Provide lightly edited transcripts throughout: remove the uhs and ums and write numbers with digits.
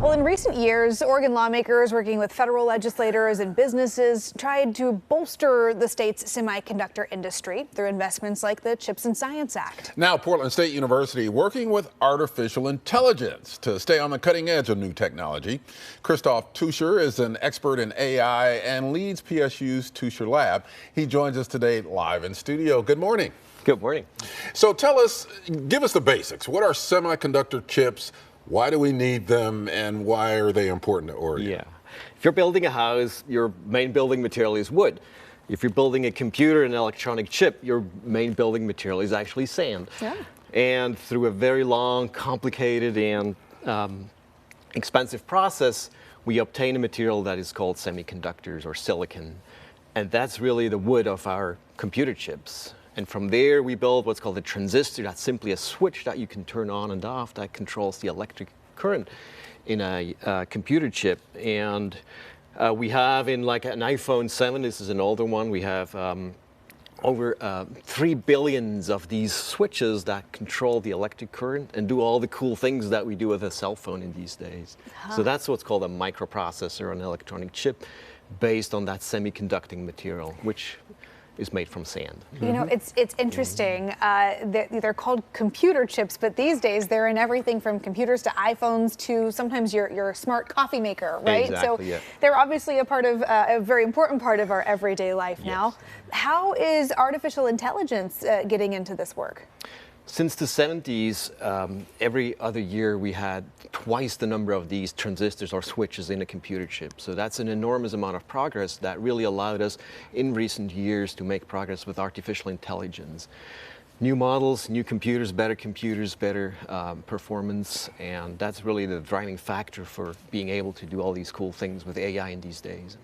Well, in recent years, Oregon lawmakers working with federal legislators and businesses tried to bolster the state's semiconductor industry through investments like the CHIPS and Science Act. Now, Portland State University working with artificial intelligence to stay on the cutting edge of new technology. Christoph Tuscher is an expert in AI and leads PSU's Tuscher Lab. He joins us today live in studio. Good morning. Good morning. So give us the basics. What are semiconductor chips? Why do we need them, and why are they important to Oregon? Yeah. If you're building a house, your main building material is wood. If you're building a computer, an electronic chip, your main building material is actually sand. Yeah. And through a very long, complicated, and expensive process, we obtain a material that is called semiconductors or silicon. And that's really the wood of our computer chips. And from there, we build what's called a transistor. That's simply a switch that you can turn on and off that controls the electric current in a computer chip. And we have in like an iPhone 7, this is an older one, we have over 3 billion of these switches that control the electric current and do all the cool things that we do with a cell phone in these days. So that's what's called a microprocessor, an electronic chip, based on that semiconducting material, which is made from sand. You know, it's interesting. They're called computer chips, but these days they're in everything from computers to iPhones to sometimes your smart coffee maker, right? Exactly, so yeah. they're obviously a very important part of our everyday life now. How is artificial intelligence getting into this work? Since the 70s, every other year we had twice the number of these transistors or switches in a computer chip. So that's an enormous amount of progress that really allowed us in recent years to make progress with artificial intelligence. New models, new computers, better performance, and that's really the driving factor for being able to do all these cool things with AI in these days.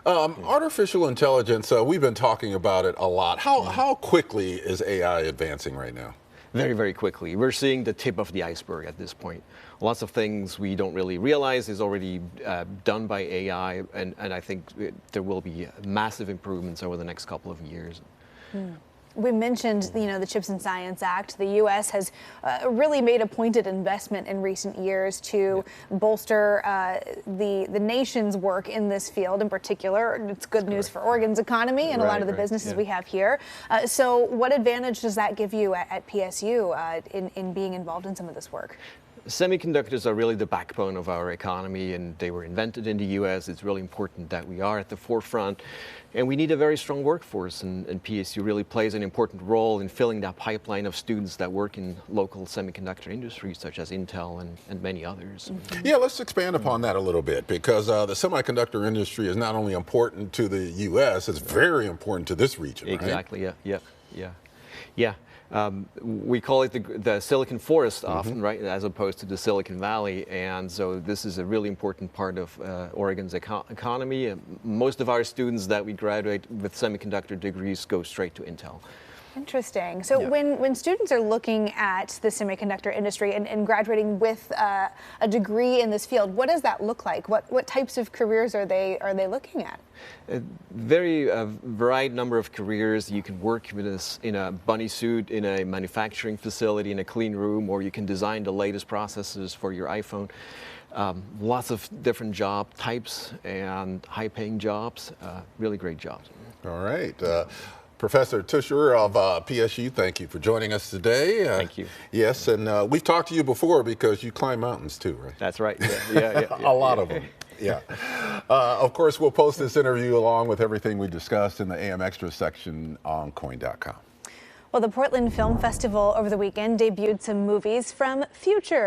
Artificial intelligence, we've been talking about it a lot. How quickly is AI advancing right now? Very, very quickly. We're seeing the tip of the iceberg at this point. Lots of things we don't really realize is already done by AI, and I think there will be massive improvements over the next couple of years. We mentioned, the CHIPS and Science Act. The U.S. has really made a pointed investment in recent years to bolster the nation's work in this field in particular. It's good news for Oregon's economy and a lot of the businesses we have here. So what advantage does that give you at PSU in being involved in some of this work? Semiconductors are really the backbone of our economy, and they were invented in the U.S. It's really important that we are at the forefront, and we need a very strong workforce, and PSU really plays an important role in filling that pipeline of students that work in local semiconductor industries such as Intel and many others. Yeah, let's expand upon that a little bit, because the semiconductor industry is not only important to the U.S., it's very important to this region, Exactly, right? Yeah. We call it the Silicon Forest often, right, as opposed to the Silicon Valley. And so this is a really important part of Oregon's economy. Most of our students that we graduate with semiconductor degrees go straight to Intel. Interesting. So when students are looking at the semiconductor industry and graduating with a degree in this field, what does that look like? What types of careers are they looking at? A very varied number of careers. You can work with us in a bunny suit in a manufacturing facility in a clean room, or you can design the latest processors for your iPhone. Lots of different job types and high-paying jobs, really great jobs. All right. Professor Tuscher of PSU, thank you for joining us today. Thank you. Yes, and we've talked to you before because you climb mountains too, right? That's right. Yeah. A lot of them. Yeah. Of course, we'll post this interview along with everything we discussed in the AM Extra section on coin.com. Well, the Portland Film Festival over the weekend debuted some movies from future